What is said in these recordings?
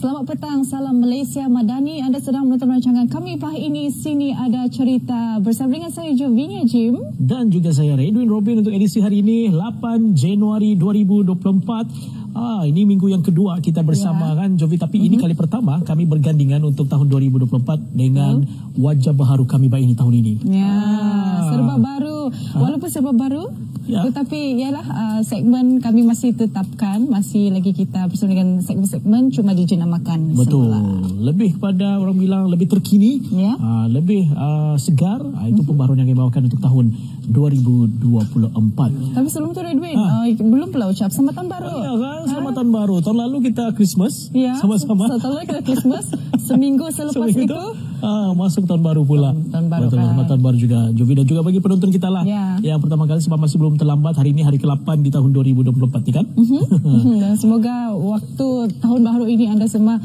Selamat petang, salam Malaysia Madani. Anda sedang menonton rancangan kami pagi ini. Sini ada cerita bersama dengan saya Jovinia Jim. Dan juga saya Edwin Robin untuk edisi hari ini 8 Januari 2024. Ini minggu yang kedua kita bersama kan Jovi. Tapi ini kali pertama kami bergandingan untuk tahun 2024 dengan wajah baharu kami baik ini tahun ini. Serba baru. Walaupun serba baru, tetapi ialah segmen kami masih tetapkan, masih lagi kita bersama dengan segmen-segmen cuma dijenamakan. Betul. Lebih kepada orang bilang lebih terkini, lebih segar. Itu pembaruan yang kami bawakan untuk tahun 2024. Tapi sebelum tu Edwin, belum pula ucap selamat tahun baru. Ya kan, selamat tahun baru. Tahun lalu kita Christmas sama-sama. Tahun lalu kita Christmas. Seminggu selepas itu masuk tahun baru pula. Tahun baru. Selamat tahun baru juga Jovi dan juga bagi penonton kita lah. Yang pertama kali sebab masih belum terlambat. Hari ini hari ke-8 di tahun 2024 ni kan. Dan semoga waktu tahun baru ini anda semua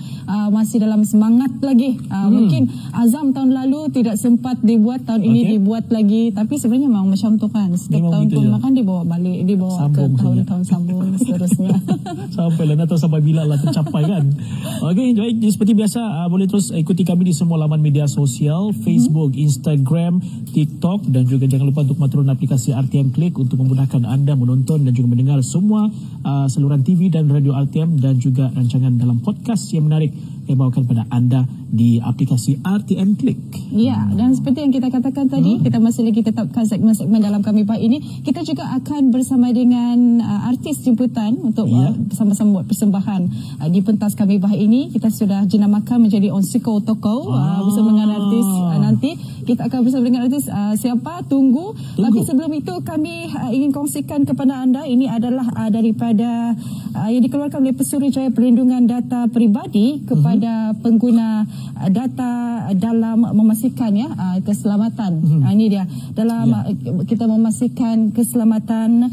masih dalam semangat lagi. Mungkin azam tahun lalu tidak sempat dibuat, tahun ini dibuat lagi. Tapi sebenarnya memang macam tu kan. Setiap tahun pun makan dibawa balik, dibawa sambung ke tahun-tahun sambung seterusnya. Sampai lah, atau sampai bila lah tercapai kan. Okey, baik. Seperti biasa, boleh terus ikuti kami di semua laman media sosial, Facebook, Instagram, TikTok, dan juga jangan lupa untuk turun aplikasi RTM Click untuk memudahkan anda menonton dan juga mendengar semua saluran TV dan radio RTM dan juga rancangan dalam podcast yang menarik yang bawakan pada anda di aplikasi RTM Click. Ya, dan seperti yang kita katakan tadi, kita masih lagi tetapkan segmen-segmen dalam kami pagi ini. Kita juga akan bersama dengan artis jemputan untuk bersama-sama buat persembahan di pentas kami pagi ini. Kita sudah jenamakan menjadi Onsiko Toko bersama dengan artis. Nanti kita akan bersama dengan artis siapa, tunggu. Tapi sebelum itu kami ingin kongsikan kepada anda, ini adalah daripada yang dikeluarkan oleh Pesuruhjaya Perlindungan Data Peribadi kepada pengguna data dalam memastikan keselamatan. Ini dia dalam kita memastikan keselamatan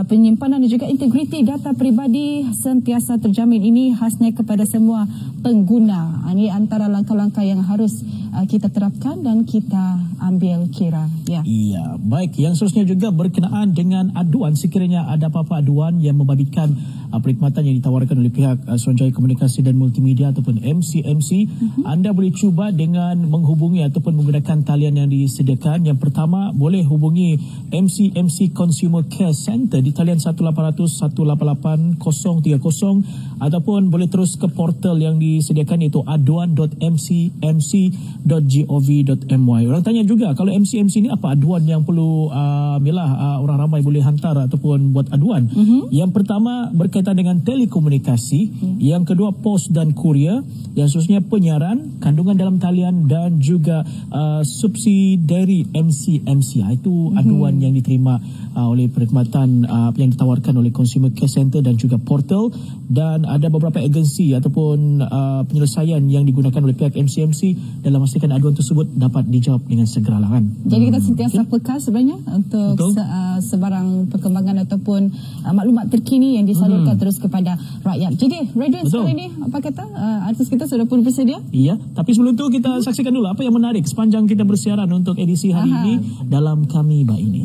penyimpanan dan juga integriti data peribadi sentiasa terjamin. Ini khasnya kepada semua pengguna. Ini antara langkah-langkah yang harus kita terapkan dan kita ambil kira. Iya, baik. Yang seterusnya juga berkenaan dengan aduan. Sekiranya ada apa-apa aduan yang membabitkan perkhidmatan yang ditawarkan oleh pihak Suruhanjaya Komunikasi dan Multimedia ataupun MCMC, anda boleh cuba dengan menghubungi ataupun menggunakan talian yang disediakan. Yang pertama, boleh hubungi MCMC Consumer Care Center di talian 1800 188 030 ataupun boleh terus ke portal yang disediakan iaitu aduan.mcmc.gov.my. Orang tanya juga, kalau MCMC ni apa aduan yang perlu orang ramai boleh hantar ataupun buat aduan. Yang pertama berkaitan dengan telekomunikasi, yang kedua pos dan kurier, yang seterusnya penyiaran, kandungan dalam talian dan juga subsidiari MCMC. Itu aduan yang diterima oleh perkhidmatan yang ditawarkan oleh Consumer Care Center dan juga portal. Dan ada beberapa agensi ataupun penyelesaian yang digunakan oleh pihak MCMC dalam memastikan aduan tersebut dapat dijawab dengan segera lah kan. Jadi kita sentiasa peka sebenarnya untuk sebarang perkembangan ataupun maklumat terkini yang disalurkan terus kepada rakyat. Jadi Redwin, sekarang ini apa kata artis kita sudah pun bersedia? Iya, tapi sebelum itu kita saksikan dulu apa yang menarik sepanjang kita bersiaran untuk edisi hari ini dalam Kami Ba Ini.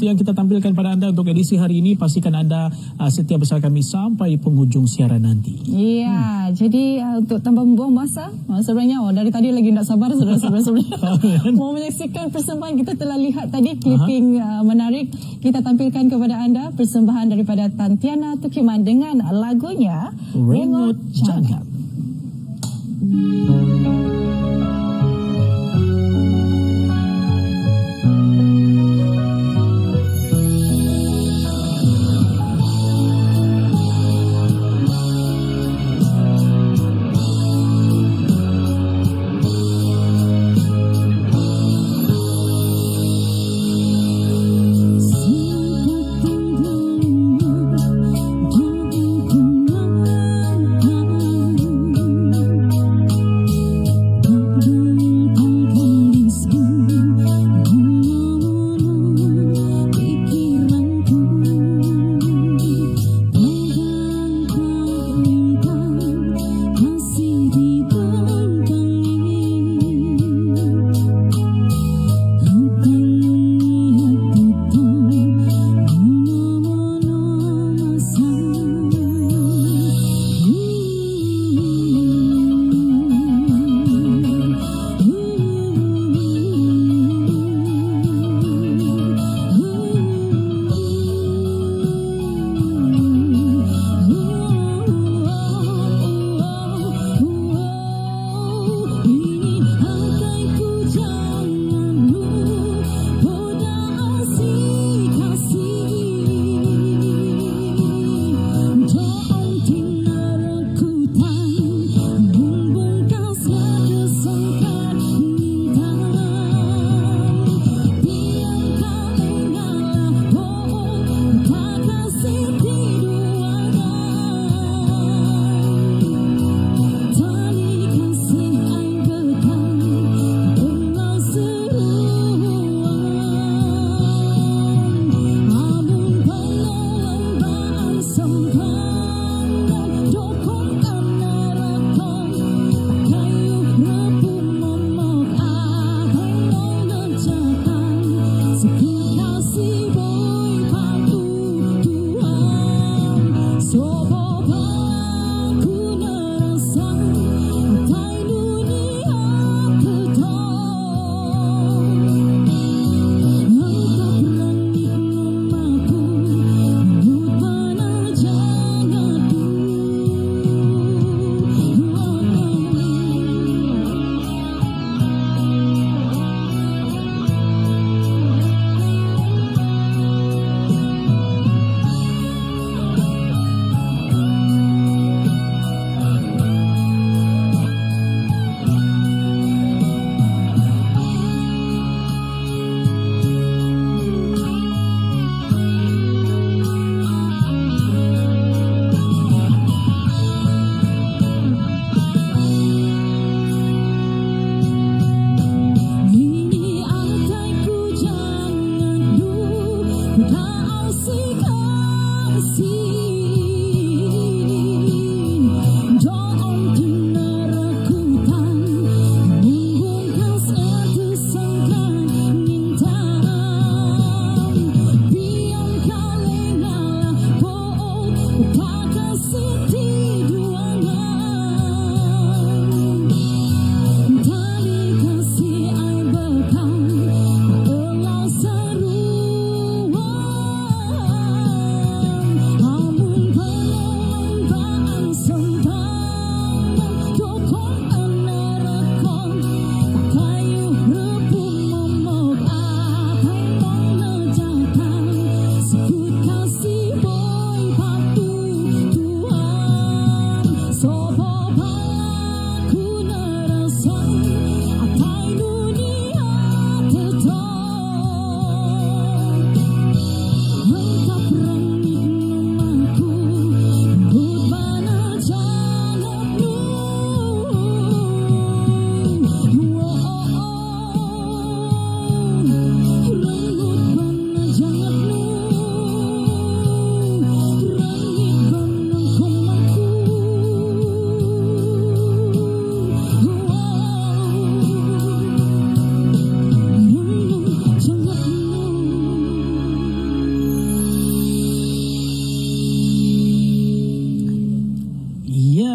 Itu yang kita tampilkan pada anda untuk edisi hari ini. Pastikan anda setia bersama kami sampai penghujung siaran nanti. Ya, jadi untuk tanpa membuang masa, sebenarnya dari tadi lagi tak sabar saudara-saudara mau menyaksikan persembahan. Kita telah lihat tadi clipping menarik. Kita tampilkan kepada anda persembahan daripada Tantiana Tukiman dengan lagunya Rengot Jangap.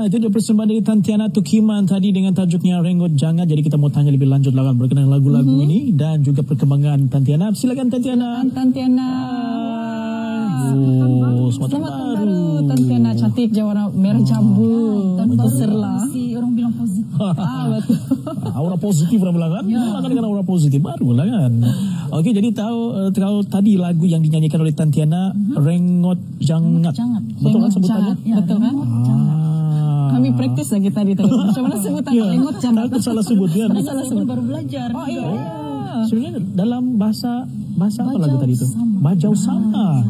Itu dia persembahan dari Tantiana Tukiman tadi dengan tajuknya Renggot Jangan. Jadi kita mau tanya lebih lanjut lah berkenaan lagu-lagu ini dan juga perkembangan Tantiana. Silakan Tantiana. Tantiana. Selamat tahun baru. Tantiana cantik je, warna merah jambu. Tanpa serlah. Orang bilang positif. Betul. Aura positif orang bilang kan? Kan dengan aura positif baru lah kan. Okey, jadi tahu tadi lagu yang dinyanyikan oleh Tantiana Renggot Jangat. Betul kan sebutannya? Betul kan? Kami praktis lagi tadi. Macam mana sebutan Renggot Jangat? Takut salah sebut kan? Saya pun baru belajar. Oh iya. Sebenarnya dalam bahasa apa lagu tadi itu? Bajau Sama.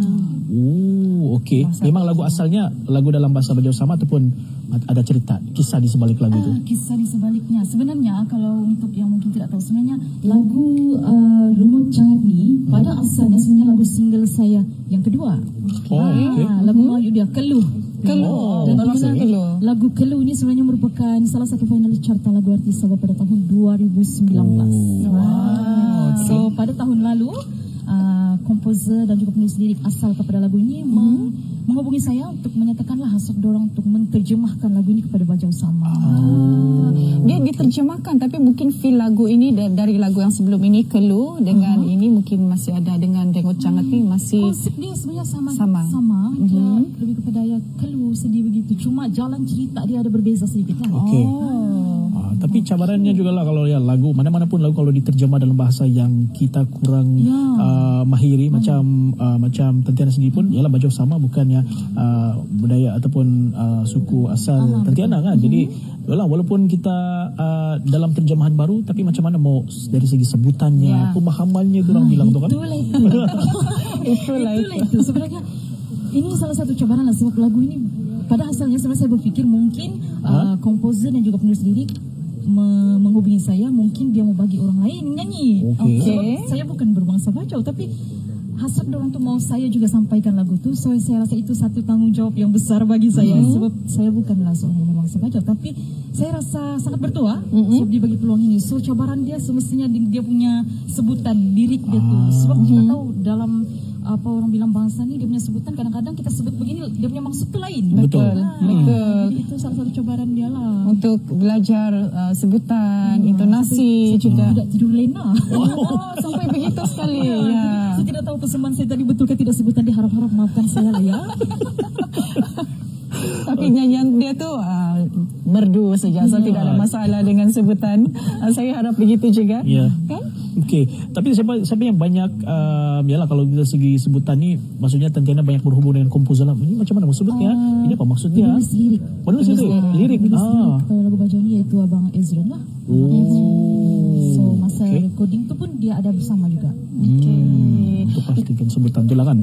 Okey. Memang lagu asalnya lagu dalam bahasa Bajau Sama ataupun ada cerita kisah di sebalik lagu itu? Kisah di sebaliknya. Sebenarnya kalau untuk yang mungkin tidak tahu, sebenarnya lagu Renggot Jangat ni pada asalnya sebenarnya lagu single saya yang kedua. Lagu Melayu dia Keluh. Dan lagu Keluh ini sebenarnya merupakan salah satu finalis carta lagu artis Sabah pada tahun 2019. So pada tahun lalu komposer dan juga penulis lirik asal kepada lagu ini menghubungi saya untuk menyatakanlah hasrat dorang untuk menterjemahkan lagu ini kepada Bajau Sama. Dia diterjemahkan tapi mungkin feel lagu ini dari lagu yang sebelum ini Keluh dengan ini mungkin masih ada dengan Renggot Jangat ni masih konsep dia sebenarnya sama. Dia lebih kepada ya keluh sedih begitu. Cuma jalan cerita dia ada berbeza sedikit lah. Okey. Tapi cabarannya juga lah kalau ya lagu mana-mana pun lagu kalau diterjemah dalam bahasa yang kita kurang mahiri macam Tantiana sendiri pun ialah Bajau Sama bukannya budaya ataupun suku asal Tantiana kan. Jadi walaupun kita dalam terjemahan baru tapi macam mana mau dari segi sebutannya, pemahamannya kurang bilang tu kan. Itulah itu. Sebenarnya ini salah satu cabaran lah sebab lagu ini pada asalnya sebenarnya saya berfikir mungkin komposer dan juga penulis lirik menghubungi saya, mungkin dia mau bagi orang lain nyanyi. Sebab saya bukan berbangsa Bajau tapi hasrat orang tu mau saya juga sampaikan lagu tu. So saya rasa itu satu tanggungjawab yang besar bagi saya sebab saya bukanlah seorang yang berbangsa Bajau tapi saya rasa sangat bertuah sebab dia bagi peluang ini. So cabaran dia semestinya dia punya sebutan lirik dia tu. Sebab kita tahu dalam apa orang bilang bangsa ni dia punya sebutan kadang-kadang kita sebut begini dia punya maksud tu lain. Betul. Jadi itu salah satu cabaran dia lah. Untuk belajar sebutan, intonasi juga. Tidak tidur lena. Sampai begitu sekali. Saya tidak tahu persembahan saya tadi betul ke tidak sebutan dia, harap-harap maafkan saya lah ya. Tapi nyanyian dia tu merdu saja, so tidak ada masalah dengan sebutan. Saya harap begitu juga. Kan? Okey, tapi siapa yang banyak yalah kalau kita segi sebutan ni maksudnya Tantiana banyak berhubung dengan komposer lah. Ini macam mana maksudnya? Ini apa maksudnya? Penulis lirik. Kalau lagu Bajau ni iaitu Abang Ezron lah. So masa recording tu pun dia ada bersama juga. Untuk pastikan sebutan tu lah kan.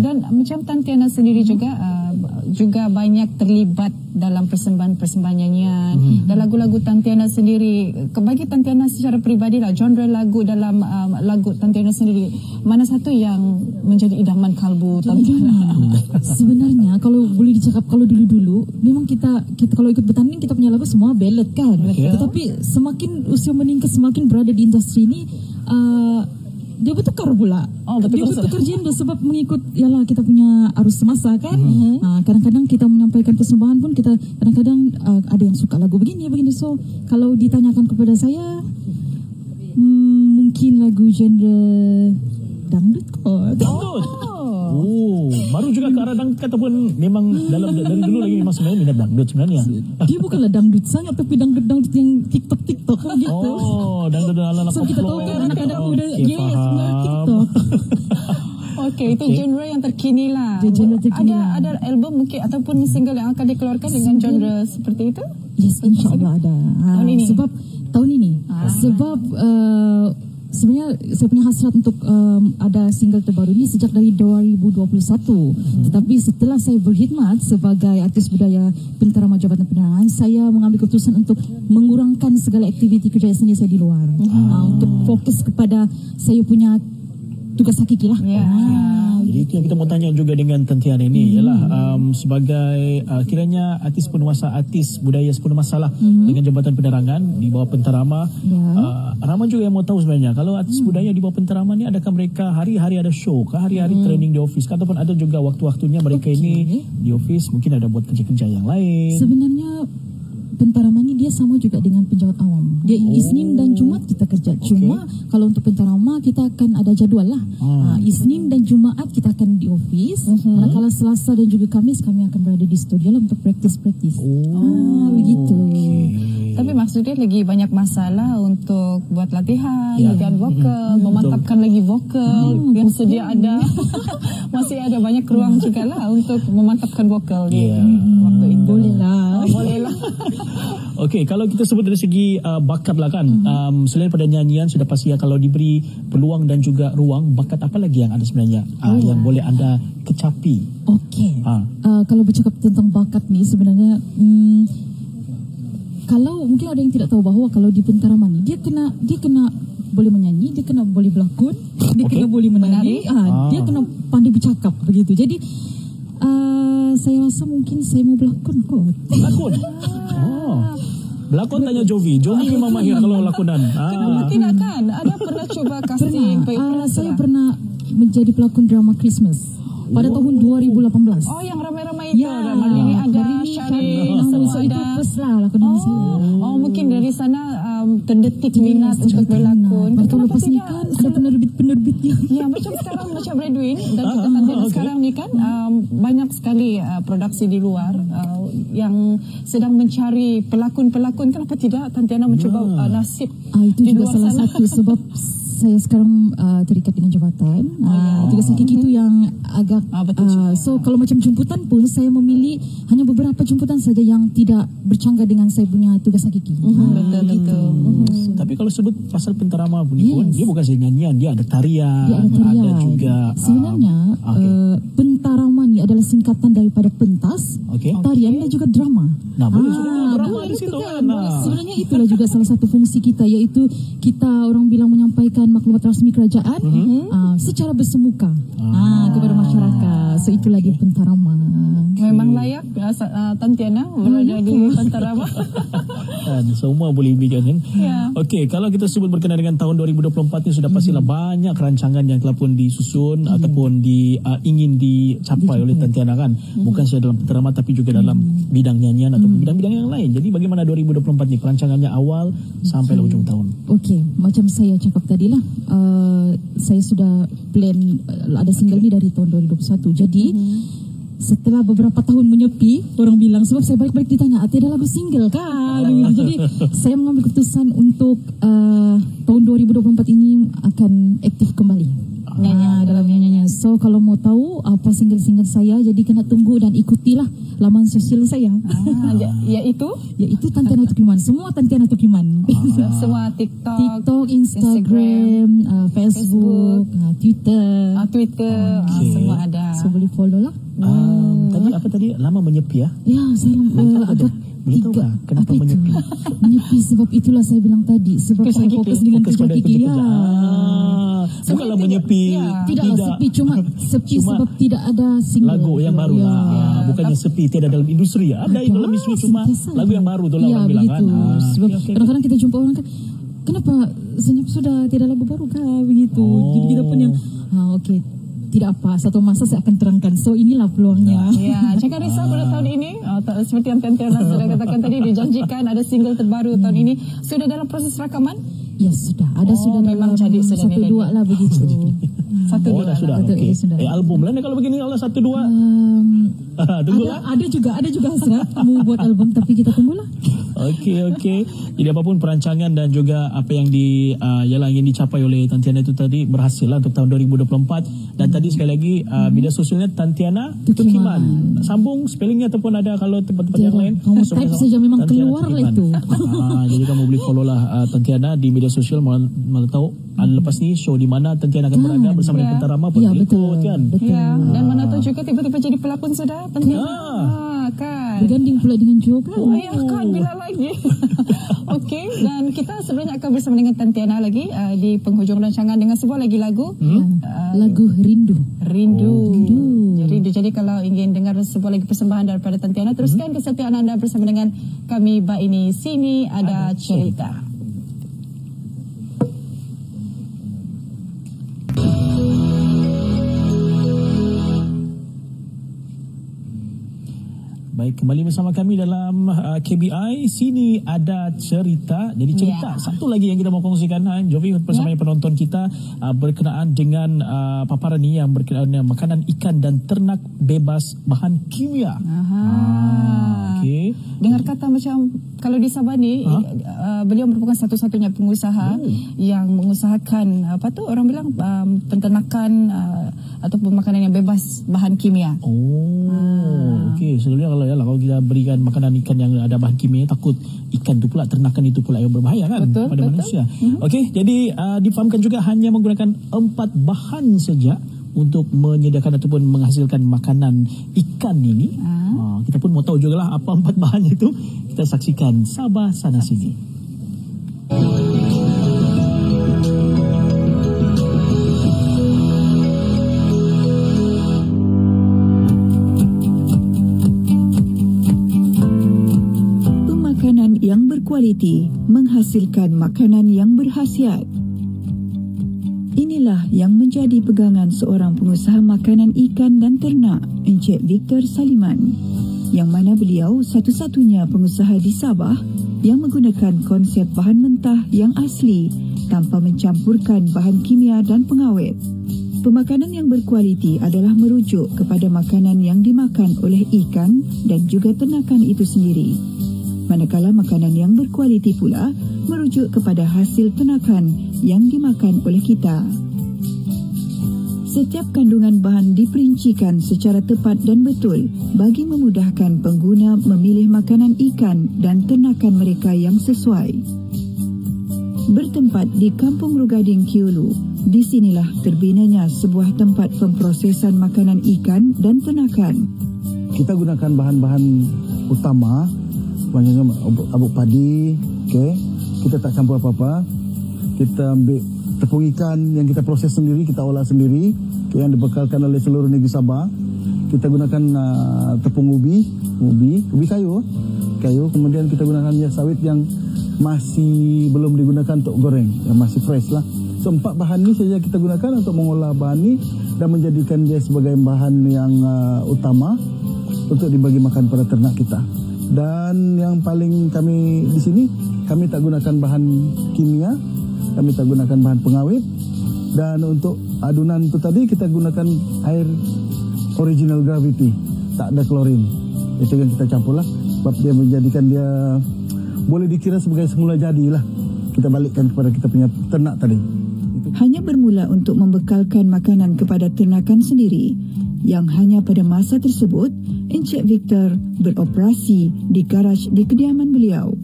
Dan macam Tantiana sendiri juga banyak terlibat dalam persembahan nyanyian dan lagu-lagu Tantiana sendiri. Bagi Tantiana secara peribadi lah, genre lagu dalam lagu Tantiana sendiri, mana satu yang menjadi idaman kalbu Tantiana? Sebenarnya kalau boleh dicakap, kalau dulu-dulu memang kita kalau ikut bertanding kita punya lagu semua ballad kan. Tetapi semakin usia meningkat, semakin berada di industri ini dia bertukar pula. Dia bertukar genre sebab mengikut yalah kita punya arus semasa kan. Kadang-kadang kita menyampaikan persembahan pun kita kadang-kadang ada yang suka lagu begini. So kalau ditanyakan kepada saya mungkin lagu genre dangdut kot. Baru juga ke arah dangdut ataupun memang dari dulu lagi memang sebenarnya minat dangdut sebenarnya. Dia bukanlah dangdut sangat tapi dangdut yang TikTok gitu. Dangdut ala so kita tahu kan anak-anak muda TikTok. Okey, itu genre yang terkini lah. Ada album mungkin ataupun single yang akan dikeluarkan dengan genre seperti itu? Yes, insyaAllah ada. Tahun ini? Sebab tahun ini. Sebab sebenarnya saya punya hasrat untuk ada single terbaru ini sejak dari 2021. Tetapi setelah saya berkhidmat sebagai artis budaya Penterama Jabatan Penerangan, saya mengambil keputusan untuk mengurangkan segala aktiviti kerja seni saya di luar. Untuk fokus kepada saya punya tugas hakiki lah. Ya. Jadi itu yang kita mau tanya juga dengan Tantiana ini ialah sebagai kiranya artis penguasa artis budaya sepenuh masalah dengan Jabatan Penerangan di bawah Pentarama. Ramai juga yang mau tahu sebenarnya kalau artis budaya di bawah Pentarama ni adakah mereka hari-hari ada show kah, hari-hari training di office kah, ataupun ada juga waktu-waktunya mereka ini di office mungkin ada buat kerja-kerja yang lain. Sebenarnya Pentarama ni dia sama juga dengan penjawat awam. Dia Isnin dan Jumaat kita kerja. Cuma kalau untuk Pentarama kita akan ada jadual lah. Isnin dan Jumaat kita akan di office. Kalau Selasa dan juga Kamis kami akan berada di studio lah untuk praktis. Begitu. Tapi maksudnya lagi banyak masalah untuk buat latihan vokal, memantapkan lagi vokal yang sedia ada. Masih ada banyak ruang juga lah untuk memantapkan vokal di waktu itu. Boleh lah. Boleh lah. Okey, kalau kita sebut dari segi bakat lah kan, selain pada nyanyian sudah pasti ya, kalau diberi peluang dan juga ruang, bakat apa lagi yang ada sebenarnya yang boleh anda kecapi? Okey. Kalau bercakap tentang bakat ni sebenarnya kalau mungkin ada yang tidak tahu bahawa kalau di Pentarama ni dia kena boleh menyanyi, dia kena boleh berlakon, dia kena boleh menari, dia kena pandai bercakap begitu. Jadi saya rasa mungkin saya mau berlakon kot. Berlakon? Berlakon tanya Jovi. Jovi memang mahir kalau lakonan. Kenapa tidak kan? Ada pernah cuba casting? Saya pernah menjadi pelakon drama Christmas pada tahun 2018. Oh, yang ramai-ramai itu. Hari ini ada Syarif. So itu first lah lakonan saya. Oh, mungkin dari sana terdetik minat untuk berlakon. Betul, lepas ni kan ada penerbitnya. Ya, macam sekarang macam Redwin dan kita Tantiana sekarang ni kan banyak sekali produksi di luar yang sedang mencari pelakon-pelakon. Kenapa tidak Tantiana mencuba nasib itu di juga luar salah sana? satu sebab saya sekarang terikat dengan jabatan. Tugas hakiki itu yang agak so kalau macam jemputan pun saya memilih hanya beberapa jemputan saja yang tidak bercanggah dengan saya punya tugas hakiki. Betul. Tapi kalau sebut pasal Pentarama pun dia bukan saja nyanyian, dia ada tarian, Dia ada tarian. ada juga sebenarnya Pentarama ni adalah singkatan daripada pentas, tarian dan juga drama. Nah, boleh sudah drama di situ kan. Sebenarnya itulah juga salah satu fungsi kita, iaitu kita orang bilang menyampaikan maklumat rasmi kerajaan secara bersemuka kepada masyarakat. So itulah dia Pentarama. Memang layak Tantiana berada di Pentarama. Semua boleh berikan kan. Okey, kalau kita sebut berkenaan dengan tahun 2024 ni sudah pastilah banyak rancangan yang telah pun disusun ataupun ingin dicapai oleh Tantiana kan. Bukan sahaja dalam Pentarama tapi juga dalam bidang nyanyian atau bidang-bidang yang lain. Jadi bagaimana 2024 ni perancangannya awal sampai ujung tahun? Okey, macam saya cakap tadi lah, saya sudah plan ada single ni dari tahun 2021. Jadi setelah beberapa tahun menyepi, orang bilang sebab saya balik-balik ditanya, ada lagu single kan? Jadi saya mengambil keputusan untuk tahun 2024 ini akan aktif kembali dalam nyanyiannya. So kalau mau tahu apa single-single saya, jadi kena tunggu dan ikutilah laman sosial saya. Iaitu Tantiana Tukliman. Semua Tantiana Tukliman. Semua TikTok, Instagram, Facebook, Twitter. Semua ada. So boleh follow lah. Tadi apa tadi? Lama menyepi ya? Ya, saya agak boleh tahu tak kenapa menyepi? Menyepi sebab itulah saya bilang tadi. Sebab saya fokus dengan kerja hakiki. Bukanlah menyepi. Tidak sepi, cuma sepi sebab tidak ada single. Lagu yang baru lah. Bukannya sepi tidak dalam industri. Ada dalam industri cuma lagu yang baru tu lah orang bilang kan. Sebab kadang-kadang kita jumpa orang kan, kenapa senyap sudah tidak lagu baru kah? Begitu. Jadi kita pun yang okey. Tidak apa, satu masa saya akan terangkan. So inilah peluangnya. Ya, Cakap Risau pada tahun ini seperti yang Tantiana sudah katakan tadi, dijanjikan ada single terbaru tahun ini. Sudah dalam proses rakaman? Ya sudah. Sudah memang jadi satu dua lah begitu. Satu dua sudah. Okey. Album lah kalau begini Allah 1 2. Tunggulah. Ada juga hasrat mau buat album, tapi kita tunggulah. Okey. Jadi apapun perancangan dan juga apa yang ingin dicapai oleh Tantiana itu tadi berhasil lah untuk tahun 2024. Dan tadi sekali lagi media sosialnya Tantiana Tukliman. Sambung spellingnya ataupun ada kalau tempat-tempat yang lain. Type saja memang keluar lah itu. Jadi kamu boleh follow lah Tantiana di media sosial. Malah tahu lepas ni show di mana Tantiana akan berada bersama dengan Pentarama pun betul kan. betul. Dan mana tahu juga tiba-tiba jadi pelakon sudah. Tentiana kan. Berganding pula dengan Joe pula. Oh ya kan, bila lagi. Okey, dan kita sebenarnya akan bersama dengan Tentiana lagi di penghujung rancangan dengan sebuah lagi lagu. Lagu Rindu. Rindu. Jadi kalau ingin dengar sebuah lagi persembahan daripada Tentiana, teruskan kesetiaan anda bersama dengan kami ini Sini Ada Cerita. Baik, kembali bersama kami dalam KBI Sini Ada Cerita. Jadi cerita satu lagi yang kita mau kongsikan, Jovi, bersama penonton kita berkenaan dengan paparan ni yang berkenaan dengan makanan ikan dan ternak bebas bahan kimia. Okey. Dengar kata macam kalau di Sabah ni beliau merupakan satu-satunya pengusaha yang mengusahakan orang bilang penternakan ataupun makanan yang bebas bahan kimia. Okey, selalunya kalau kita berikan makanan ikan yang ada bahan kimia, takut ikan tu pula, ternakan itu pula yang berbahaya kan pada manusia. Okey, jadi difahamkan juga hanya menggunakan 4 bahan saja untuk menyediakan ataupun menghasilkan makanan ikan ini. Kita pun mau tahu jugalah apa 4 bahan itu. Kita saksikan Sabah Sana Sini. Makanan yang berkualiti menghasilkan makanan yang berkhasiat. Inilah yang menjadi pegangan seorang pengusaha makanan ikan dan ternak, Encik Victor Saliman, yang mana beliau satu-satunya pengusaha di Sabah yang menggunakan konsep bahan mentah yang asli tanpa mencampurkan bahan kimia dan pengawet. Pemakanan yang berkualiti adalah merujuk kepada makanan yang dimakan oleh ikan dan juga ternakan itu sendiri. Manakala makanan yang berkualiti pula merujuk kepada hasil ternakan yang dimakan oleh kita. Setiap kandungan bahan diperincikan secara tepat dan betul bagi memudahkan pengguna memilih makanan ikan dan ternakan mereka yang sesuai. Bertempat di Kampung Rugading Kiulu, di sinilah terbinanya sebuah tempat pemprosesan makanan ikan dan ternakan. Kita gunakan bahan-bahan utama, banyaknya abuk padi, kita tak campur apa-apa. Kita ambil tepung ikan yang kita proses sendiri, kita olah sendiri, yang dibekalkan oleh seluruh negeri Sabah. Kita gunakan tepung ubi kayu. Kemudian kita gunakan minyak sawit yang masih belum digunakan untuk goreng, yang masih fresh lah. So 4 bahan ni saja kita gunakan untuk mengolah bahan ni dan menjadikan dia sebagai bahan yang utama untuk dibagi makan pada ternak kita. Dan yang paling kami di sini, kami tak gunakan bahan kimia, kami tak gunakan bahan pengawet. Dan untuk adunan itu tadi kita gunakan air original gravity, tak ada klorin. Itu yang kita campur lah, sebab dia menjadikan dia boleh dikira sebagai semula jadilah. Kita balikkan kepada kita punya ternak tadi. Hanya bermula untuk membekalkan makanan kepada ternakan sendiri, yang hanya pada masa tersebut Encik Victor beroperasi di garaj di kediaman beliau.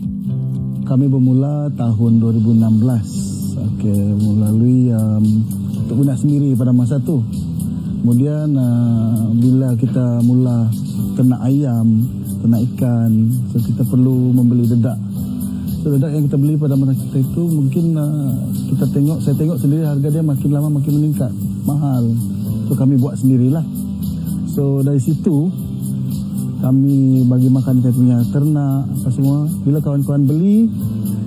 Kami bermula tahun 2016 melalui untuk guna sendiri pada masa tu. Kemudian bila kita mula ternak ayam, ternak ikan, so kita perlu membeli dedak. So dedak yang kita beli pada masa kita itu mungkin saya tengok sendiri harga dia makin lama makin meningkat, mahal. So kami buat sendirilah. So dari situ kami bagi makan saya punya ternak apa semua. Bila kawan-kawan beli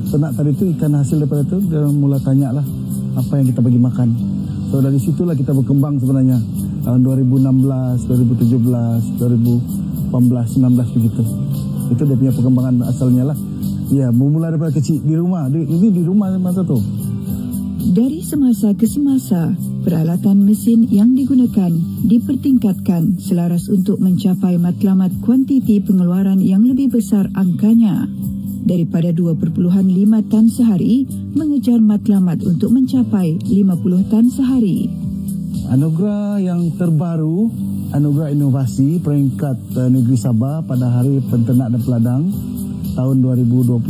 ternak tadi itu, ikan hasil daripada itu, dia mula tanya lah apa yang kita bagi makan. So dari situlah kita berkembang sebenarnya. Tahun 2016, 2017, 2018, 19 begitu. Itu dia punya perkembangan asalnya lah. Ya, bermula daripada kecil di rumah. Ini di rumah masa tu. Dari semasa ke semasa, peralatan mesin yang digunakan dipertingkatkan selaras untuk mencapai matlamat kuantiti pengeluaran yang lebih besar angkanya. Daripada 2.5 tan sehari, mengejar matlamat untuk mencapai 50 tan sehari. Anugerah yang terbaru, anugerah inovasi peringkat negeri Sabah pada Hari Penternak dan Peladang tahun 2022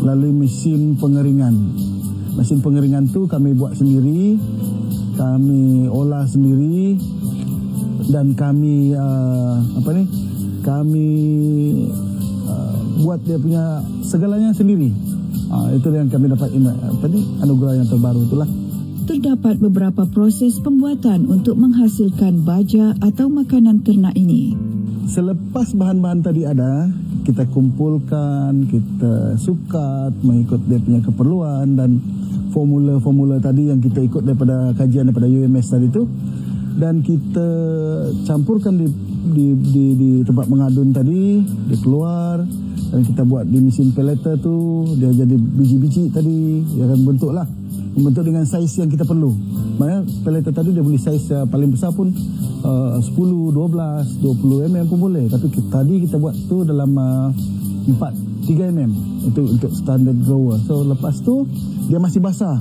melalui mesin pengeringan. Mesin pengeringan tu kami buat sendiri, kami olah sendiri dan kami kami buat dia punya segalanya sendiri. Itu yang kami dapat anugerah yang terbaru itulah. Terdapat beberapa proses pembuatan untuk menghasilkan baja atau makanan ternak ini. Selepas bahan-bahan tadi ada, kita kumpulkan, kita sukat mengikut dia punya keperluan dan formula-formula tadi yang kita ikut daripada kajian daripada UMS tadi tu, dan kita campurkan di tempat mengadun tadi, dia keluar dan kita buat di mesin peleter tu, dia jadi biji-biji tadi, dia akan membentuk dengan saiz yang kita perlu. Maknanya peleter tadi dia boleh saiz paling besar pun 10, 12, 20 mm pun boleh. Tapi tadi kita buat tu dalam 3 mm untuk standard grower. So lepas tu dia masih basah.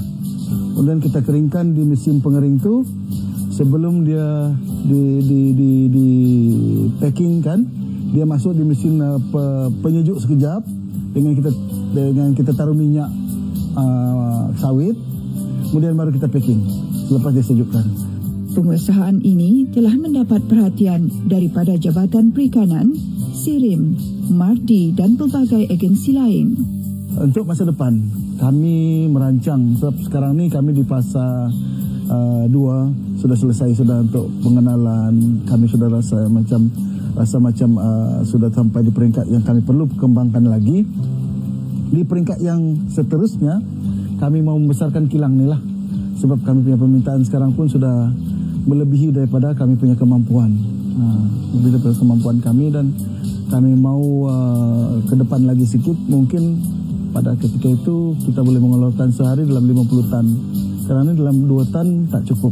Kemudian kita keringkan di mesin pengering tu sebelum dia di packing kan. Dia masuk di mesin penyejuk sekejap dengan kita taruh minyak sawit. Kemudian baru kita packing selepas dia sejukkan. Pengusahaan ini telah mendapat perhatian daripada Jabatan Perikanan, SIRIM, MARDI dan pelbagai agensi lain. Untuk masa depan, kami merancang sebab sekarang ni kami di fasa 2 sudah selesai sudah untuk pengenalan. Kami sudah rasa macam sudah sampai di peringkat yang kami perlu kembangkan lagi. Di peringkat yang seterusnya kami mau membesarkan kilang ni lah. Sebab kami punya permintaan sekarang pun sudah melebihi daripada kami punya kemampuan. Lebih daripada kemampuan kami, dan kami mau ke depan lagi sikit. Mungkin pada ketika itu kita boleh mengeluarkan sehari dalam 50 tan. Sekarang ini dalam 2 tan tak cukup.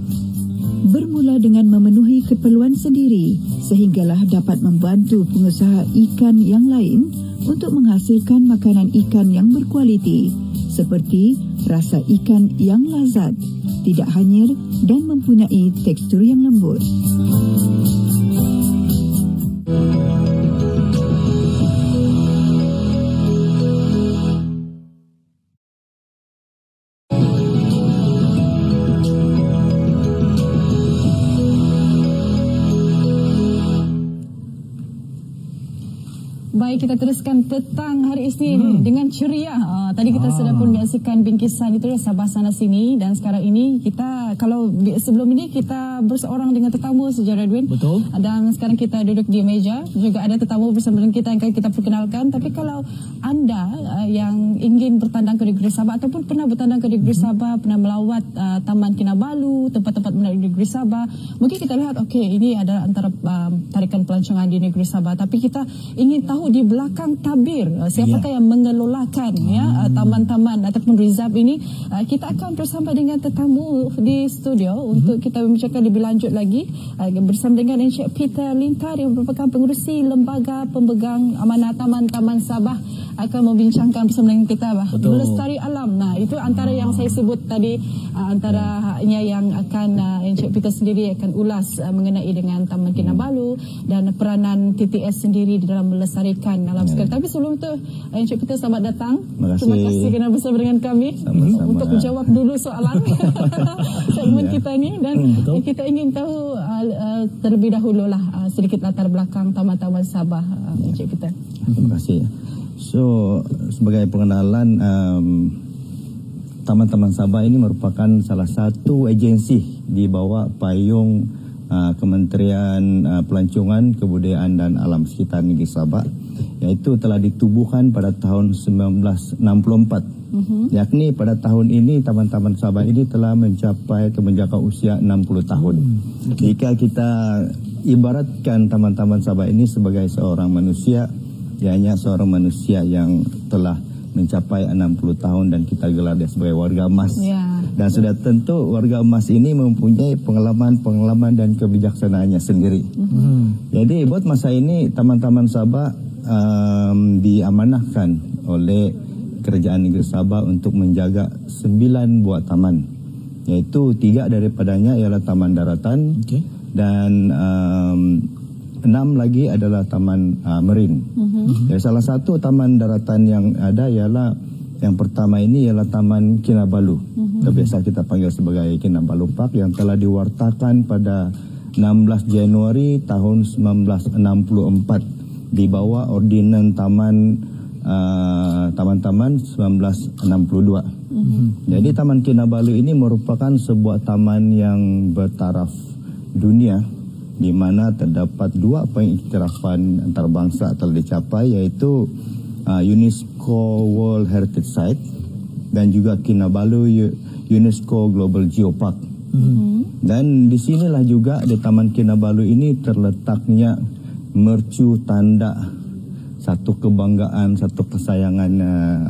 Bermula dengan memenuhi keperluan sendiri sehinggalah dapat membantu pengusaha ikan yang lain untuk menghasilkan makanan ikan yang berkualiti seperti rasa ikan yang lazat, tidak hanyir dan mempunyai tekstur yang lembut. Baik, kita teruskan petang hari Isnin dengan ceria. Tadi kita sudah pun menyaksikan bingkisan itu Sabah sana sini, dan sekarang ini kita sebelum ini kita berseorang dengan tetamu saja, Radwin. Betul. Dan sekarang kita duduk di meja, juga ada tetamu bersama dengan kita yang akan kita perkenalkan. Tapi kalau anda yang ingin bertandang ke negeri Sabah ataupun pernah bertandang ke negeri Sabah, pernah melawat Taman Kinabalu, tempat-tempat menarik di negeri Sabah, mungkin kita lihat ini adalah antara tarikan pelancongan di negeri Sabah, tapi kita ingin tahu di belakang tabir siapakah yang mengelolakan taman-taman ataupun reserve ini. Kita akan bersama dengan tetamu di studio untuk kita membicarakan lebih lanjut lagi bersama dengan Encik Peter Lintar yang merupakan pengerusi Lembaga Pemegang Amanah Taman-Taman Sabah, akan membincangkan bersama dengan kita melestari alam. Nah, itu antara yang saya sebut tadi, antaranya yang akan Encik Peter sendiri akan ulas mengenai dengan Taman Kinabalu dan peranan TTS sendiri di dalam melestarikan alam sekitar. Tapi sebelum itu, Encik Peter, selamat datang. Terima kasih kerana bersama dengan kami. Sama-sama. Untuk menjawab dulu soalan segmen kita ni, dan kita ingin tahu terlebih dahululah sedikit latar belakang Taman-Taman Sabah, Encik Peter. Terima kasih. So, sebagai pengenalan, Taman-Taman Sabah ini merupakan salah satu agensi di bawah payung Kementerian Pelancongan, Kebudayaan dan Alam Sekitar Negeri Sabah, iaitu telah ditubuhkan pada tahun 1964. Yakni pada tahun ini Taman-Taman Sabah ini telah mencapai kemenjaka usia 60 tahun. Jika kita ibaratkan Taman-Taman Sabah ini sebagai seorang manusia, ianya seorang manusia yang telah mencapai 60 tahun dan kita gelar dia sebagai warga emas. Dan sudah tentu warga emas ini mempunyai pengalaman dan kebijaksanaannya sendiri. Jadi buat masa ini Taman-Taman Sabah diamanahkan oleh Kerajaan Negeri Sabah untuk menjaga 9 buah taman. Iaitu 3 daripadanya ialah taman daratan, dan 6 lagi adalah taman marine. Jadi salah satu taman daratan yang ada ialah yang pertama ini ialah Taman Kinabalu. Biasa kita panggil sebagai Kinabalu Park, yang telah diwartakan pada 16 Januari tahun 1964 di bawah Ordinan Taman-Taman 1962. Jadi Taman Kinabalu ini merupakan sebuah taman yang bertaraf dunia di mana terdapat 2 pengiktirafan antarabangsa telah dicapai, yaitu UNESCO World Heritage Site dan juga Kinabalu UNESCO Global Geopark. Dan di sinilah juga di Taman Kinabalu ini terletaknya mercu tanda satu kebanggaan, satu kesayangan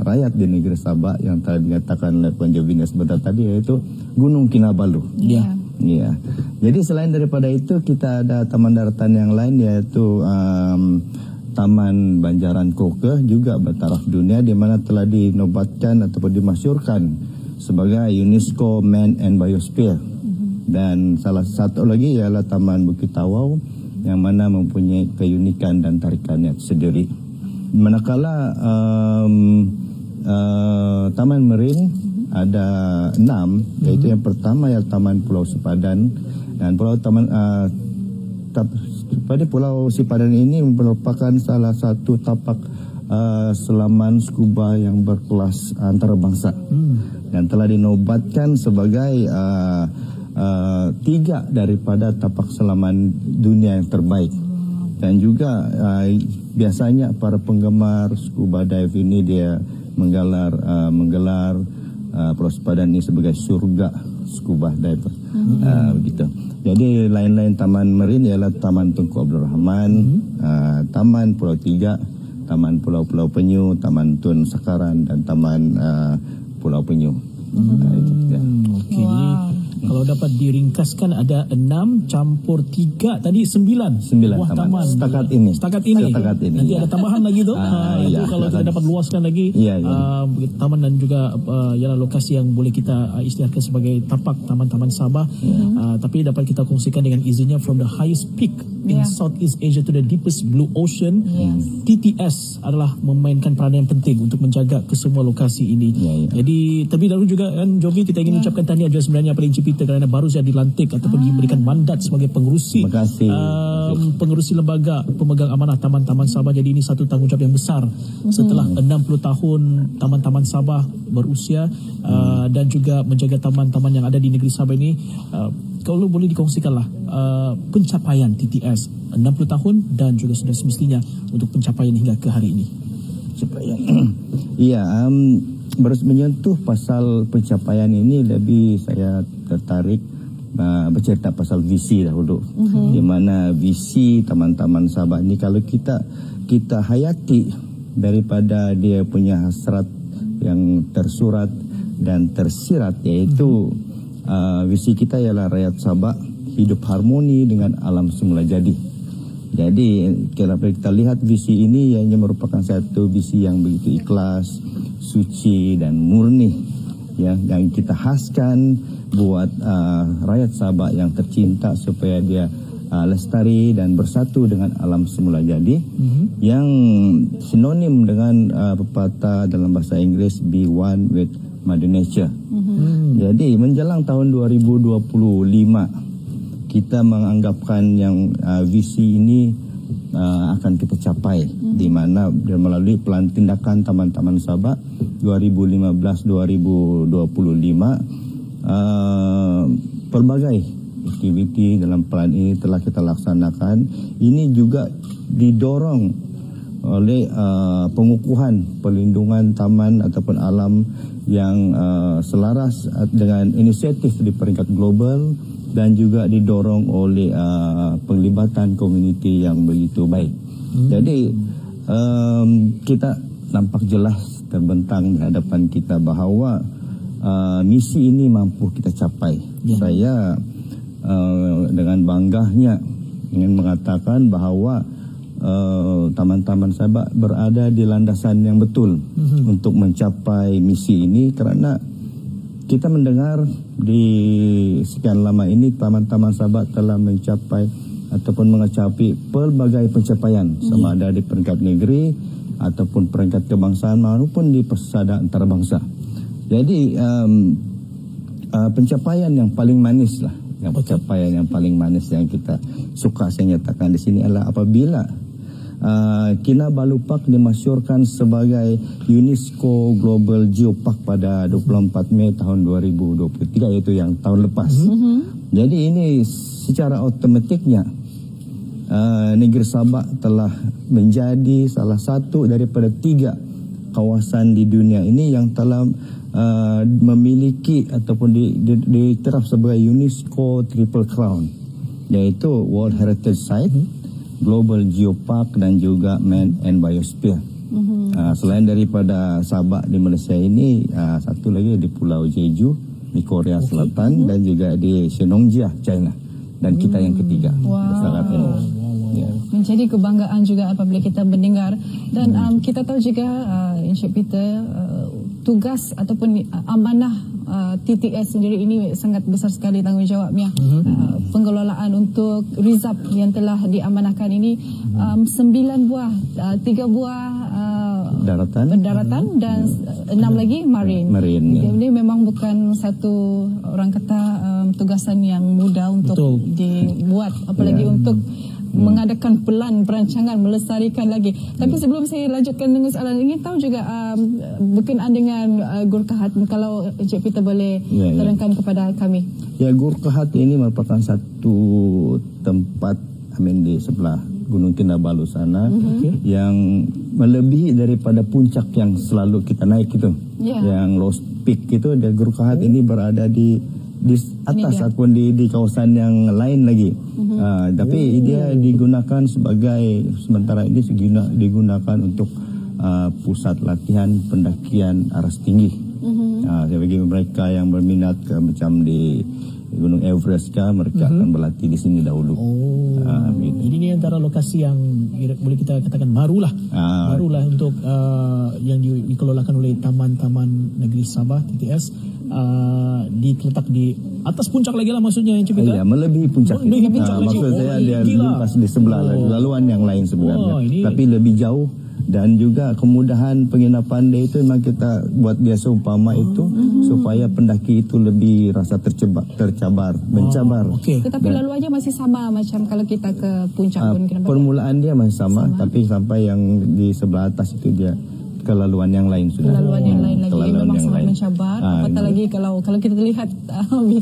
rakyat di negeri Sabah yang telah dinyatakan oleh Puan Jovina sebentar tadi, yaitu Gunung Kinabalu. Ya. Ya. Jadi selain daripada itu kita ada taman daratan yang lain, yaitu Taman Banjaran Koke, juga bertaraf dunia di mana telah dinobatkan ataupun dimasyurkan sebagai UNESCO Man and Biosphere. Dan salah satu lagi ialah Taman Bukit Tawau yang mana mempunyai keunikan dan tarikannya sendiri. Manakala Taman Marine ada 6, yaitu yang pertama ialah Taman Pulau Sipadan, dan Pulau Sipadan ini merupakan salah satu tapak selaman scuba yang berkelas antarabangsa dan telah dinobatkan sebagai 3 daripada tapak selaman dunia yang terbaik. Dan juga biasanya para penggemar scuba dive ini dia menggelar Pulau Sipadan ini sebagai surga scuba diver. Begitu. Jadi lain-lain taman marine ialah Taman Tunku Abdul Rahman, Taman Pulau Tiga, Taman Pulau-Pulau Penyu, Taman Tun Sakaran dan Taman Pulau Penyu. Okey. Kalau dapat diringkaskan ada 6 campur 3 tadi 9 9 taman. Setakat ini. Nanti ada tambahan lagi tu. Itu kalau kita dapat luaskan lagi taman dan juga ialah lokasi yang boleh kita isytiharkan sebagai tapak taman-taman Sabah. Tapi dapat kita kongsikan dengan izinnya from the highest peak in Southeast Asia to the deepest blue ocean. TTS adalah memainkan peranan yang penting untuk menjaga kesemua lokasi ini. Jadi terlebih dahulu juga kan Jovi, kita ingin ucapkan tahniah juga sebenarnya pada Encik Peter kerana baru saja dilantik ataupun diberikan mandat sebagai pengerusi pengerusi lembaga pemegang amanah taman-taman Sabah. Jadi ini satu tanggungjawab yang besar setelah 60 tahun taman-taman Sabah berusia dan juga menjaga taman-taman yang ada di negeri Sabah ini. Kalau boleh dikongsikanlah pencapaian TTS 60 tahun dan juga sudah semestinya untuk pencapaian hingga ke hari ini. Menyentuh pasal pencapaian ini, lebih saya tertarik bercerita pasal visi dahulu. Di mana visi taman-taman Sabah ini kalau kita hayati daripada dia punya hasrat yang tersurat dan tersirat, yaitu visi kita ialah rakyat Sabah hidup harmoni dengan alam semula jadi. Jadi kalau kita lihat visi ini ianya merupakan satu visi yang begitu ikhlas, suci dan murni yang kita khaskan buat rakyat Sabah yang tercinta supaya dia lestari dan bersatu dengan alam semula jadi, yang sinonim dengan pepatah dalam bahasa Inggris be one with Mother Nature. Jadi menjelang tahun 2025 kita menganggapkan yang visi ini akan kita capai, di mana melalui tindakan taman-taman Sabah 2015-2025 pelbagai aktiviti dalam plan ini telah kita laksanakan. Ini juga didorong oleh pengukuhan perlindungan taman ataupun alam yang selaras dengan inisiatif di peringkat global dan juga didorong oleh penglibatan komuniti yang begitu baik. Jadi kita nampak jelas terbentang di hadapan kita bahawa misi ini mampu kita capai. Saya dengan bangganya ingin mengatakan bahawa taman-taman Sabah berada di landasan yang betul untuk mencapai misi ini, kerana kita mendengar di sekian lama ini taman-taman Sabah telah mencapai ataupun mencapai pelbagai pencapaian, sama ada di peringkat negeri ataupun peringkat kebangsaan maupun di persada antarabangsa. Jadi pencapaian yang paling manis lah Yang pencapaian yang paling manis yang kita suka saya nyatakan di sini adalah apabila Kinabalu Park dimasyurkan sebagai UNESCO Global Geopark pada 24 Mei tahun 2023, iaitu yang tahun lepas. Jadi ini secara otomatiknya negeri Sabah telah menjadi salah satu daripada 3 kawasan di dunia ini yang telah memiliki ataupun diterap sebagai UNESCO Triple Crown, yaitu World Heritage Site, Global Geopark dan juga Man and Biosphere. Selain daripada Sabah di Malaysia ini, satu lagi di Pulau Jeju di Korea Selatan dan juga di Shenongjia, China. Dan kita yang ketiga saat ini. Ya. Menjadi kebanggaan juga apabila kita mendengar dan kita tahu juga Encik Peter, tugas ataupun amanah TTS sendiri ini sangat besar sekali tanggungjawabnya. Pengelolaan untuk resort yang telah diamanahkan ini 9 buah, 3 buah daratan dan 6 lagi marine. Jadi memang bukan satu orang kata tugasan yang mudah untuk dibuat, apalagi untuk mengadakan perancangan melestarikan lagi. Tapi sebelum saya lanjutkan dengan soalan, ingin tahu juga berkenaan dengan Gurkhahat, kalau Encik Peter boleh terangkan kepada kami. Ya, Gurkhahat ini merupakan satu tempat di sebelah Gunung Kinabalu sana yang melebihi daripada puncak yang selalu kita naik itu. Yang Lost Peak itu, dan Gurkhahat ini berada di atas ataupun di kawasan yang lain lagi. Tapi dia digunakan sementara ini digunakan untuk pusat latihan pendakian aras tinggi. Bagi mereka yang berminat macam di Gunung Everest mereka akan berlatih di sini dahulu. Jadi ini antara lokasi yang boleh kita katakan barulah untuk yang dikelolakan oleh Taman Negeri Sabah TTS. Diletak di atas puncak lagi lah maksudnya yang cerita. Iya, melebihi puncak. Maksud saya dia limpas di sebelah laluan yang lain sebenarnya. Tapi lebih jauh, dan juga kemudahan penginapan dia itu memang kita buat dia seumpama itu supaya pendaki itu lebih rasa mencabar. Tetapi laluannya masih sama macam kalau kita ke puncak pun. Permulaan dia masih sama, tapi sampai yang di sebelah atas itu dia kelaluan yang lain sudah. Kelaluan yang lain lagi memang sangat mencabar. Apatah lagi kalau kita lihat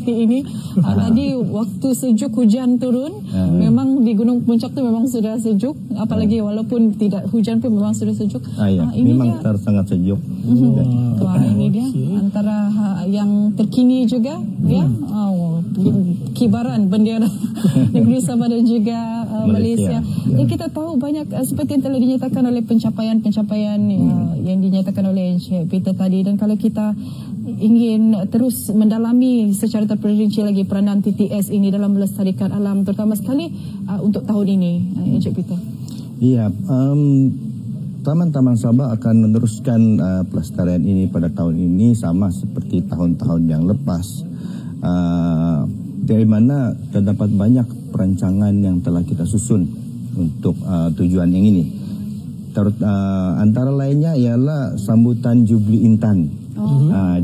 ini tadi waktu sejuk hujan turun, memang di Gunung Puncak tu memang sudah sejuk. Apalagi walaupun tidak hujan pun memang sudah sejuk. Ini memang sangat sejuk. Ini dia antara yang terkini juga ya. Kibaran bendera negeri Sabah dan juga Malaysia. Jadi kita tahu banyak seperti yang telah dinyatakan oleh pencapaian yang dinyatakan oleh Encik Peter tadi, dan kalau kita ingin terus mendalami secara terperinci lagi peranan TTS ini dalam melestarikan alam, terutama sekali untuk tahun ini, Encik Peter. Iya, Taman Sabah akan meneruskan pelestarian ini pada tahun ini sama seperti tahun-tahun yang lepas. Dari mana terdapat banyak perancangan yang telah kita susun untuk tujuan yang ini. Antara lainnya ialah sambutan Jubli Intan.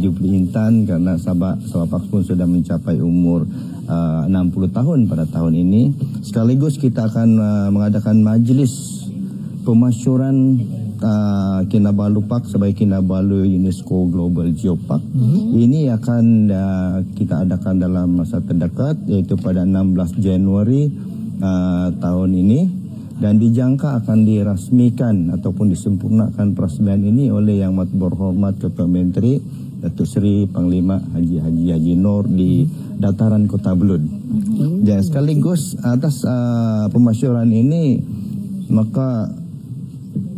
Jubli Intan karena Sabah Park pun sudah mencapai umur 60 tahun pada tahun ini. Sekaligus kita akan mengadakan majlis pemasyuran Kinabalu Park sebagai Kinabalu UNESCO Global Geopark. Ini akan kita adakan dalam masa terdekat, iaitu pada 16 Januari tahun ini, dan dijangka akan dirasmikan ataupun disempurnakan peresmian ini oleh Yang Amat Berhormat Ketua Menteri Datuk Seri Panglima Haji Nur di dataran Kota Belud. Dan sekaligus atas pemasyuran ini, maka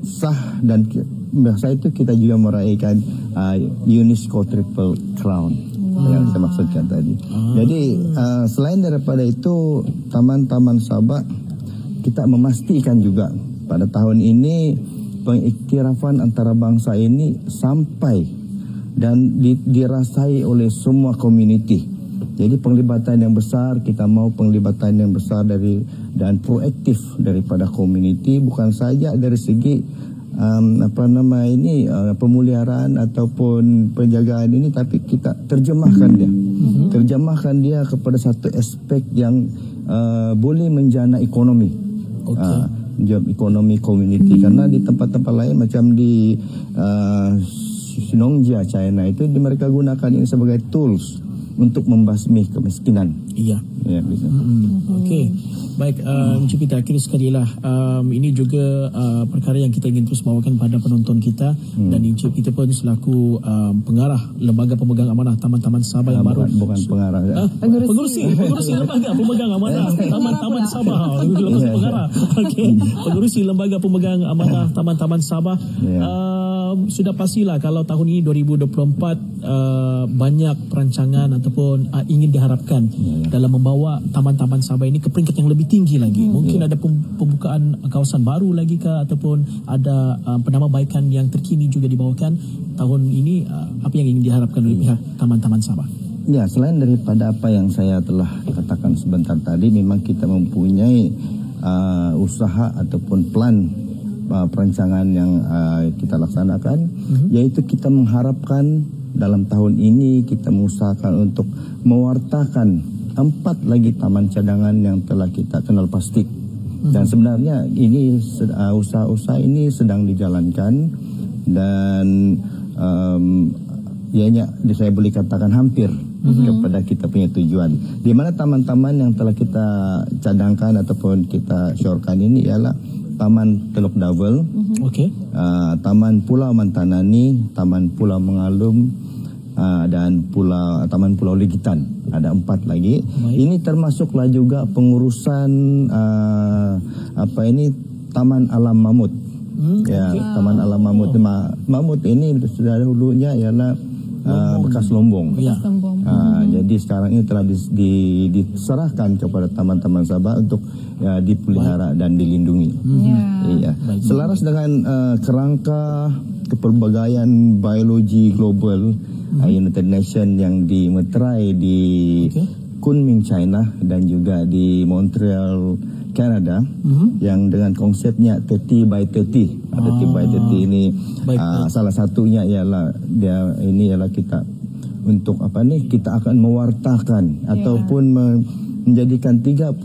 sah dan biasa itu kita juga meraihkan UNESCO Triple Crown yang saya maksudkan tadi. Jadi selain daripada itu, Taman Sabah kita memastikan juga pada tahun ini pengiktirafan antarabangsa ini sampai dan dirasai oleh semua komuniti. Jadi penglibatan yang besar, kita mau penglibatan yang besar dan proaktif daripada komuniti, bukan saja dari segi pemeliharaan ataupun penjagaan ini, tapi kita terjemahkan dia. Terjemahkan dia kepada satu aspek yang boleh menjana ekonomi. Ekonomi community, karena di tempat-tempat lain macam di Xinongjia, China itu mereka gunakan ini sebagai tools untuk membasmi kemiskinan. Iya. Ya, bisa. Okey. Baik, Encik Peter, akhir sekali lah. Ini juga perkara yang kita ingin terus bawakan pada penonton kita. Dan Encik Peter pun selaku pengarah Lembaga Pemegang Amanah Taman-Taman Sabah yang baru. Bukan pengarah. Pengurusi Lembaga Pemegang Amanah Taman-Taman Sabah. Pengarah. Okey. Pengurusi Lembaga Pemegang Amanah Taman-Taman Sabah. Sudah pastilah kalau tahun ini 2024 banyak perancangan ataupun ingin diharapkan dalam membawa Taman-Taman Sabah ini ke peringkat yang lebih tinggi lagi. Mungkin ada pembukaan kawasan baru lagi ke, ataupun ada penambahbaikan yang terkini juga dibawakan tahun ini. Apa yang ingin diharapkan oleh pihak Taman-Taman Sabah? Ya, selain daripada apa yang saya telah katakan sebentar tadi, memang kita mempunyai usaha ataupun plan perancangan yang kita laksanakan, yaitu kita mengharapkan dalam tahun ini kita mengusahakan untuk mewartakan 4 lagi taman cadangan yang telah kita kenal pasti. Dan sebenarnya ini usaha-usaha ini sedang dijalankan, dan saya boleh katakan hampir kepada kita punya tujuan. Di mana taman-taman yang telah kita cadangkan ataupun kita syorkan ini ialah Taman Teluk Davul, Taman Pulau Mantanani, Taman Pulau Mengalum, dan Taman Pulau Ligitan. Ada 4 lagi. Ini termasuklah juga pengurusan Taman Alam Mamut. Taman Alam Mamut. Mamut ini sudah dulunya ialah bekas lombong. Jadi sekarang ini telah diserahkan kepada Taman-Taman Sabah untuk dipelihara dan dilindungi. Selaras dengan kerangka kepelbagaian biologi global United Nations yang dimeterai di Kunming, China, dan juga di Montreal, Canada, yang dengan konsepnya 30 by 30. 30 by 30 ini salah satunya ialah kita untuk kita akan mewartakan ataupun menjadikan 30%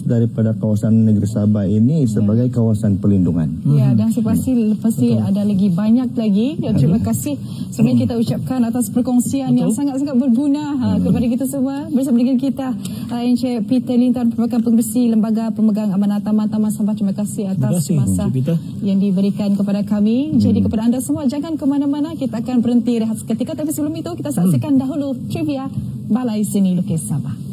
daripada kawasan negeri Sabah ini sebagai kawasan pelindungan. Ya, dan pasti ada lagi banyak lagi. Terima kasih sebenarnya kita ucapkan atas perkongsian yang sangat-sangat berguna kepada kita semua. Bersama dengan kita Encik Peter Lintan, merupakan pengurusi Lembaga Pemegang Amanah Taman-Taman Sabah. Terima kasih atas masa yang diberikan kepada kami. Jadi kepada anda semua, jangan ke mana-mana. Kita akan berhenti rehat seketika, tapi sebelum itu kita saksikan dahulu trivia Balai Seni Lukis Sabah.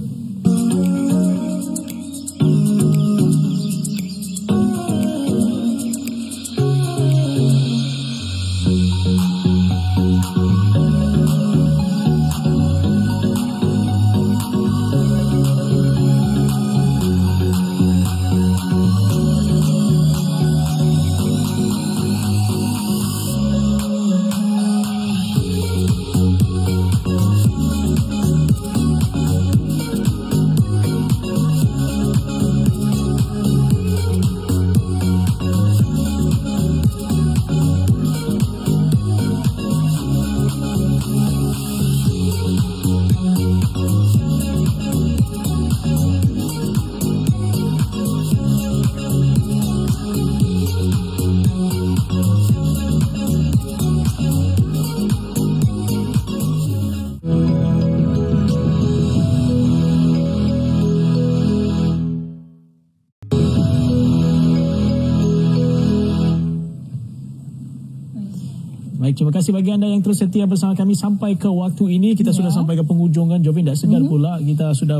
Baik, terima kasih bagi anda yang terus setia bersama kami sampai ke waktu ini. Kita sudah sampai ke penghujungan. Jovin, tak segar pula kita sudah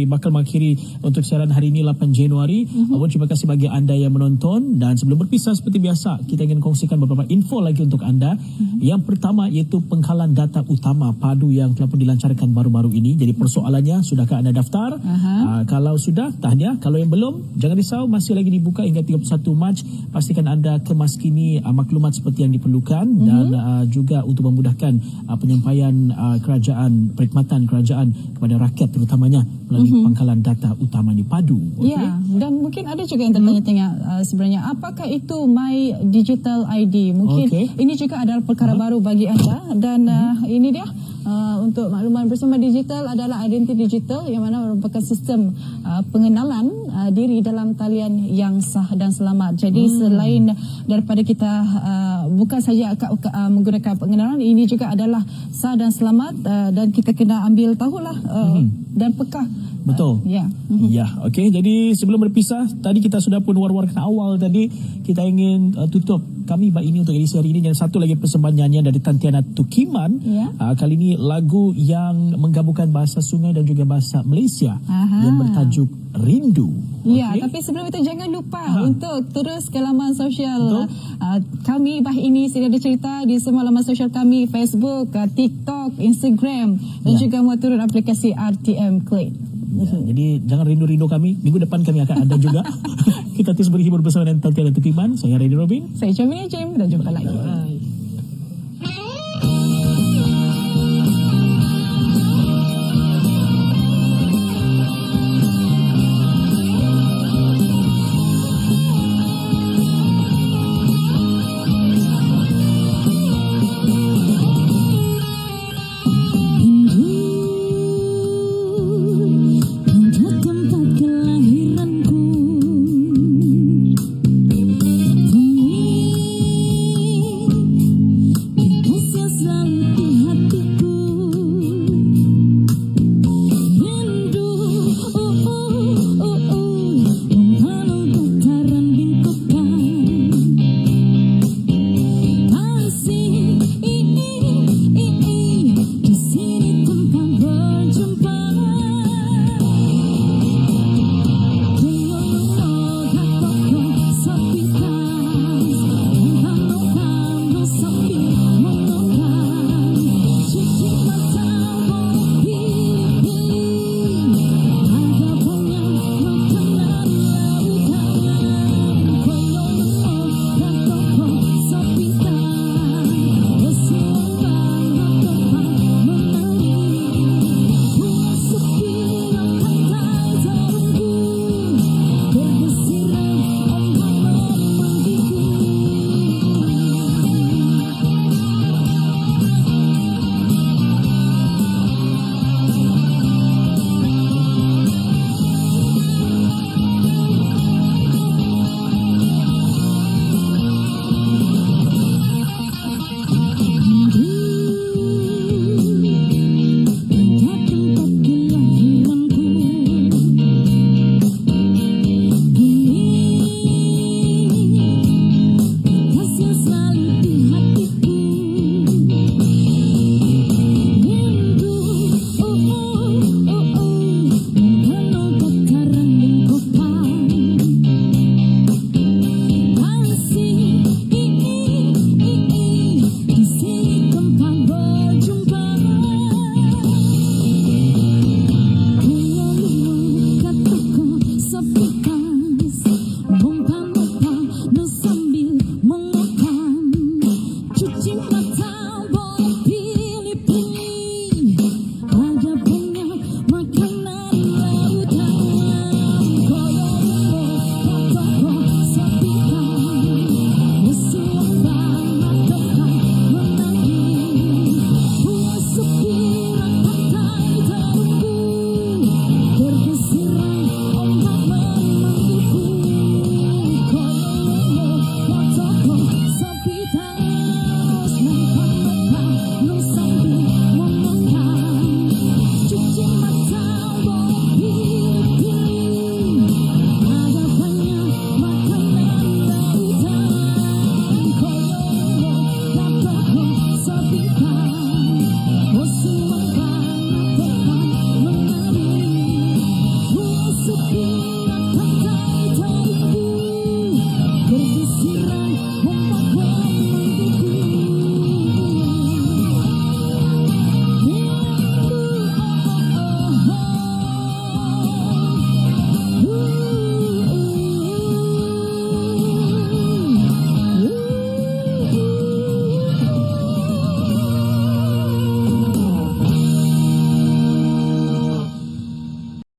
bakal mengakhiri untuk siaran hari ini 8 Januari. Terima kasih bagi anda yang menonton, dan sebelum berpisah seperti biasa kita ingin kongsikan beberapa info lagi untuk anda. Yang pertama iaitu pengkalan data utama padu yang telah pun dilancarkan baru-baru ini. Jadi persoalannya, sudahkah anda daftar? Kalau sudah, tahniah. Kalau yang belum, jangan risau, masih lagi dibuka hingga 31 Mac. Pastikan anda kemaskini maklumat seperti yang diperlukan, dan juga untuk memudahkan penyampaian perkhidmatan kerajaan kepada rakyat terutamanya. melalui pangkalan data utama ni Padu. Okey? Ya, dan mungkin ada juga yang tertanya-tanya sebenarnya apakah itu My Digital ID? Mungkin ini juga adalah perkara baru bagi anda dan ini dia untuk makluman bersama digital adalah identiti digital yang mana merupakan sistem pengenalan diri dalam talian yang sah dan selamat. Jadi selain daripada kita bukan saja menggunakan pengenalan, ini juga adalah sah dan selamat dan kita kena ambil tahulah dan pekah. Betul. Ya. Ya, okey. Jadi sebelum berpisah, tadi kita sudah pun war-warkan awal tadi, kita ingin tutup kami ini untuk edisi hari ini dan satu lagi persembahan nyanyian dari Tantiana Tukiman. Ya. Kali ini lagu yang menggabungkan bahasa Sungai dan juga bahasa Malaysia yang bertajuk Rindu. Ya, Okey? tapi sebelum itu jangan lupa untuk terus ke laman sosial kami ini sudah dicerita di semua laman sosial kami, Facebook, TikTok, Instagram dan juga mau turun aplikasi RTM Click. Ya, jadi jangan rindu-rindu kami. Minggu depan kami akan ada juga. Kita terus berhibur bersama dengan Tantiana Tukiman. Saya Randy Robin. Saya Jamila Jim dan jumpa lagi.